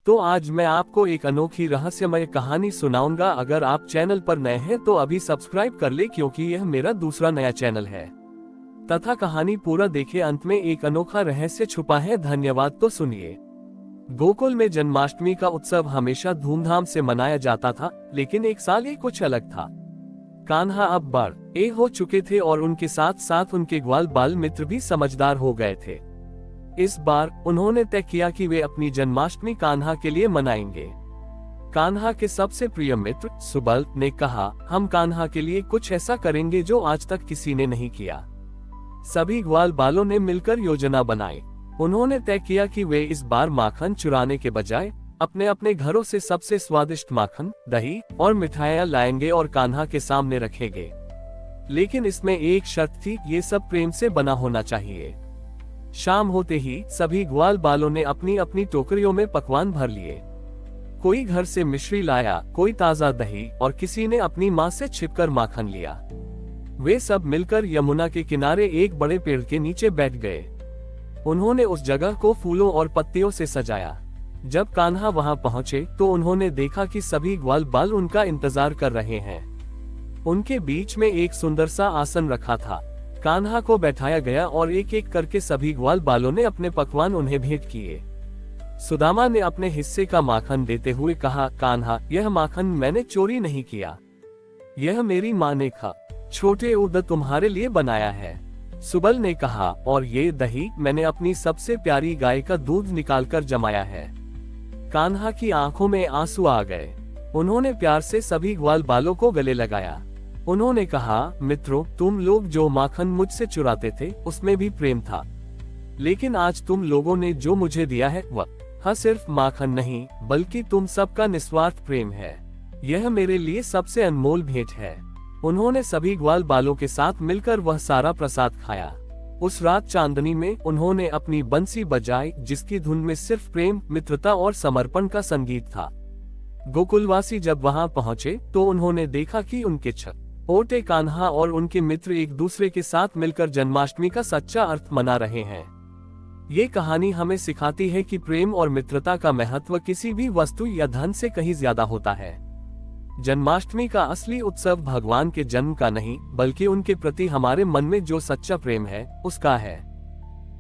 तो आज मैं आपको एक अनोखी रहस्यमय कहानी सुनाऊंगा। अगर आप चैनल पर नए हैं तो अभी सब्सक्राइब कर ले, क्योंकि यह मेरा दूसरा नया चैनल है। तथा कहानी पूरा देखे, अंत में एक अनोखा रहस्य छुपा है। धन्यवाद। तो सुनिए। गोकुल में जन्माष्टमी का उत्सव हमेशा धूमधाम से मनाया जाता था, लेकिन एक साल ये कुछ अलग था। कान्हा अब बड़े हो चुके थे और उनके साथ साथ उनके ग्वाल बाल मित्र भी समझदार हो गए थे। इस बार उन्होंने तय किया कि वे अपनी जन्माष्टमी कान्हा के लिए मनाएंगे। कान्हा के सबसे प्रिय मित्र सुबल ने कहा, हम कान्हा के लिए कुछ ऐसा करेंगे जो आज तक किसी ने नहीं किया। सभी ग्वाल बालों ने मिलकर योजना बनाई। उन्होंने तय किया कि वे इस बार माखन चुराने के बजाय अपने अपने घरों से सबसे स्वादिष्ट माखन, दही और मिठाइयां लाएंगे और कान्हा के सामने रखेंगे। लेकिन इसमें एक शर्त थी, ये सब प्रेम से बना होना चाहिए। शाम होते ही सभी ग्वाल बालों ने अपनी अपनी टोकरियों में पकवान भर लिए। कोई घर से मिश्री लाया, कोई ताजा दही और किसी ने अपनी माँ से छिपकर माखन लिया। वे सब मिलकर यमुना के किनारे एक बड़े पेड़ के नीचे बैठ गए। उन्होंने उस जगह को फूलों और पत्तियों से सजाया। जब कान्हा वहां पहुंचे तो उन्होंने देखा कि सभी ग्वाल बाल उनका इंतजार कर रहे हैं। उनके बीच में एक सुंदर सा आसन रखा था। कान्हा को बैठाया गया और एक एक करके सभी ग्वाल बालों ने अपने पकवान उन्हें भेंट किए। सुदामा ने अपने हिस्से का माखन देते हुए कहा, कान्हा, यह माखन मैंने चोरी नहीं किया, यह मेरी माँ ने खा छोटे उद तुम्हारे लिए बनाया है। सुबल ने कहा, और ये दही मैंने अपनी सबसे प्यारी गाय का दूध निकालकर जमाया है। कान्हा की आंखों में आंसू आ गए। उन्होंने प्यार से सभी ग्वाल बालों को गले लगाया। उन्होंने कहा, मित्रों, तुम लोग जो माखन मुझसे चुराते थे उसमें भी प्रेम था, लेकिन आज तुम लोगों ने जो मुझे दिया है वह सिर्फ माखन नहीं, बल्कि तुम सबका निस्वार्थ प्रेम है। यह मेरे लिए सबसे अनमोल भेंट है। उन्होंने सभी ग्वाल बालों के साथ मिलकर वह सारा प्रसाद खाया। उस रात चांदनी में उन्होंने अपनी बंसी बजाई, जिसकी धुन में सिर्फ प्रेम, मित्रता और समर्पण का संगीत था। गोकुलवासी जब वहां पहुंचे तो उन्होंने देखा कि उनके छोटे कान्हा और उनके मित्र एक दूसरे के साथ मिलकर जन्माष्टमी का सच्चा अर्थ मना रहे हैं। ये कहानी हमें सिखाती है कि प्रेम और मित्रता का महत्व किसी भी वस्तु या धन से कहीं ज्यादा होता है। जन्माष्टमी का असली उत्सव भगवान के जन्म का नहीं, बल्कि उनके प्रति हमारे मन में जो सच्चा प्रेम है उसका है।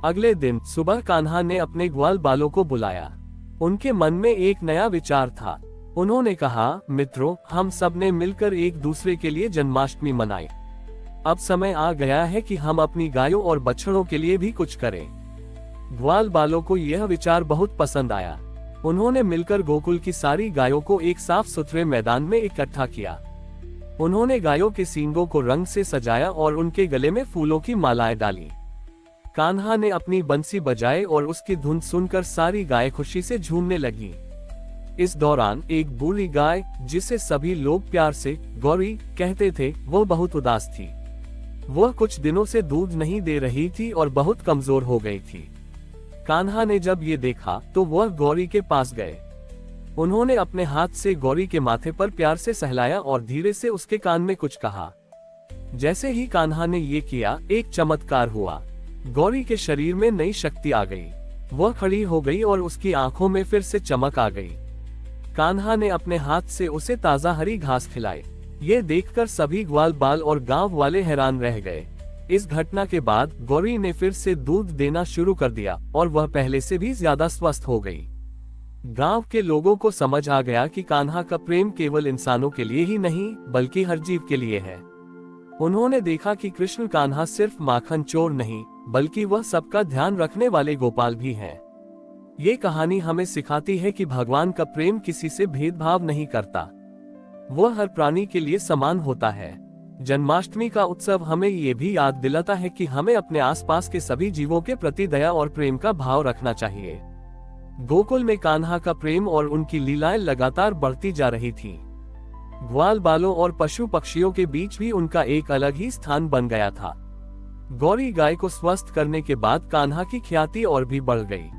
अगले दिन सुबह कान्हा ने अपने ग्वाल बालों को बुलाया। उनके मन में एक नया विचार था। उन्होंने कहा, मित्रों, हम सब ने मिलकर एक दूसरे के लिए जन्माष्टमी मनाई। अब समय आ गया है कि हम अपनी गायों और बछड़ों के लिए भी कुछ करें। ग्वाल बालों को यह विचार बहुत पसंद आया। उन्होंने मिलकर गोकुल की सारी गायों को एक साफ सुथरे मैदान में इकट्ठा किया। उन्होंने गायों के सींगों को रंग से सजाया और उनके गले में फूलों की मालाएं डाली। कान्हा ने अपनी बंसी बजाई और उसकी धुन सुनकर सारी गायें खुशी से झूमने लगी। इस दौरान एक बूढ़ी गाय, जिसे सभी लोग प्यार से गौरी कहते थे, वो बहुत उदास थी। वह कुछ दिनों से दूध नहीं दे रही थी और बहुत कमजोर हो गई थी। कान्हा ने जब ये देखा तो वह गौरी के पास गए। उन्होंने अपने हाथ से गौरी के माथे पर प्यार से सहलाया और धीरे से उसके कान में कुछ कहा। जैसे ही कान्हा ने ये किया, एक चमत्कार हुआ। गौरी के शरीर में नई शक्ति आ गई। वह खड़ी हो गई और उसकी आंखों में फिर से चमक आ गई। कान्हा ने अपने हाथ से उसे ताजा हरी घास खिलाई। ये देखकर सभी ग्वाल बाल और गांव वाले हैरान रह गए। इस घटना के बाद गौरी ने फिर से दूध देना शुरू कर दिया और वह पहले से भी ज्यादा स्वस्थ हो गई। गांव के लोगों को समझ आ गया कि कान्हा का प्रेम केवल इंसानों के लिए ही नहीं, बल्कि हर जीव के लिए है। उन्होंने देखा कि कृष्ण कान्हा सिर्फ माखन चोर नहीं, बल्कि वह सबका ध्यान रखने वाले गोपाल भी हैं। ये कहानी हमें सिखाती है कि भगवान का प्रेम किसी से भेदभाव नहीं करता। वह हर प्राणी के लिए समान होता है। जन्माष्टमी का उत्सव हमें ये भी याद दिलाता है कि हमें अपने आसपास के सभी जीवों के प्रति दया और प्रेम का भाव रखना चाहिए। गोकुल में कान्हा का प्रेम और उनकी लीलाएं लगातार बढ़ती जा रही थीं। ग्वाल बालों और पशु पक्षियों के बीच भी उनका एक अलग ही स्थान बन गया था। गौरी गाय को स्वस्थ करने के बाद कान्हा की ख्याति और भी बढ़ गई।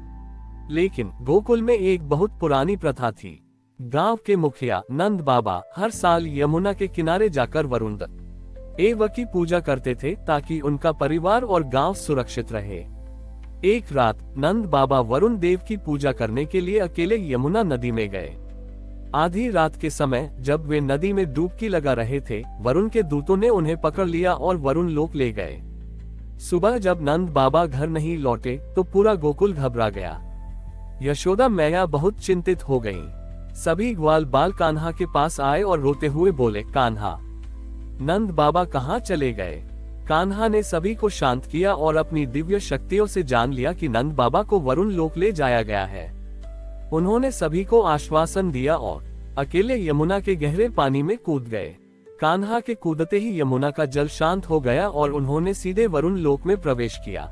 लेकिन गोकुल में एक बहुत पुरानी प्रथा थी। गांव के मुखिया नंद बाबा हर साल यमुना के किनारे जाकर वरुण देव की पूजा करते थे, ताकि उनका परिवार और गांव सुरक्षित रहे। एक रात नंद बाबा वरुण देव की पूजा करने के लिए अकेले यमुना नदी में गए। आधी रात के समय जब वे नदी में डुबकी लगा रहे थे, वरुण के दूतों ने उन्हें पकड़ लिया और वरुण लोक ले गए। सुबह जब नंद बाबा घर नहीं लौटे तो पूरा गोकुल घबरा गया। यशोदा मैया बहुत चिंतित हो गईं। सभी ग्वाल बाल कान्हा के पास आए और रोते हुए बोले, कान्हा, नंद बाबा कहाँ चले गए? कान्हा ने सभी को शांत किया और अपनी दिव्य शक्तियों से जान लिया कि नंद बाबा को वरुण लोक ले जाया गया है। उन्होंने सभी को आश्वासन दिया और अकेले यमुना के गहरे पानी में कूद गए। कान्हा के कूदते ही यमुना का जल शांत हो गया और उन्होंने सीधे वरुण लोक में प्रवेश किया।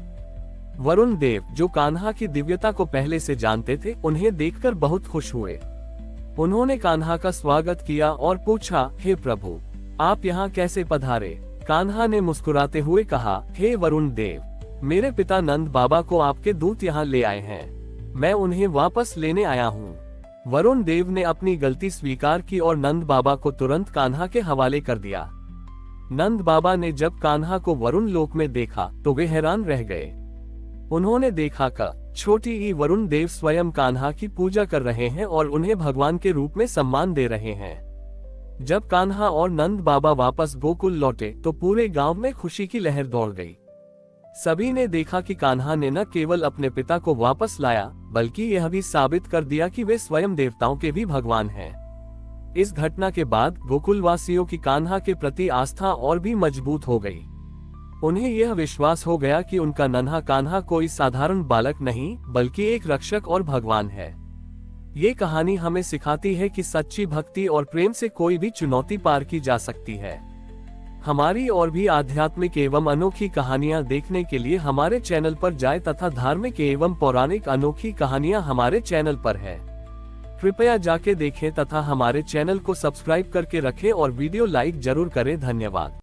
वरुण देव, जो कान्हा की दिव्यता को पहले से जानते थे, उन्हें देखकर बहुत खुश हुए। उन्होंने कान्हा का स्वागत किया और पूछा, हे प्रभु, आप यहाँ कैसे पधारे? कान्हा ने मुस्कुराते हुए कहा, हे वरुण देव, मेरे पिता नंद बाबा को आपके दूत यहाँ ले आए हैं। मैं उन्हें वापस लेने आया हूँ। वरुण देव ने अपनी गलती स्वीकार की और नंद बाबा को तुरंत कान्हा के हवाले कर दिया। नंद बाबा ने जब कान्हा को वरुण लोक में देखा तो वे हैरान रह गए। उन्होंने देखा कि छोटी ही वरुण देव स्वयं कान्हा की पूजा कर रहे हैं और उन्हें भगवान के रूप में सम्मान दे रहे हैं। जब कान्हा और नंद बाबा वापस गोकुल लौटे तो पूरे गांव में खुशी की लहर दौड़ गई। सभी ने देखा कि कान्हा ने न केवल अपने पिता को वापस लाया, बल्कि यह भी साबित कर दिया कि वे स्वयं देवताओं के भी भगवान हैं। इस घटना के बाद गोकुलवासियों की कान्हा के प्रति आस्था और भी मजबूत हो गई। उन्हें यह विश्वास हो गया कि उनका नन्हा कान्हा कोई साधारण बालक नहीं, बल्कि एक रक्षक और भगवान है। ये कहानी हमें सिखाती है कि सच्ची भक्ति और प्रेम से कोई भी चुनौती पार की जा सकती है। हमारी और भी आध्यात्मिक एवं अनोखी कहानियां देखने के लिए हमारे चैनल पर जाएं तथा धार्मिक एवं पौराणिक अनोखी कहानियां हमारे चैनल पर है। कृपया जाके देखें तथा हमारे चैनल को सब्सक्राइब करके रखें और वीडियो लाइक जरूर करें। धन्यवाद।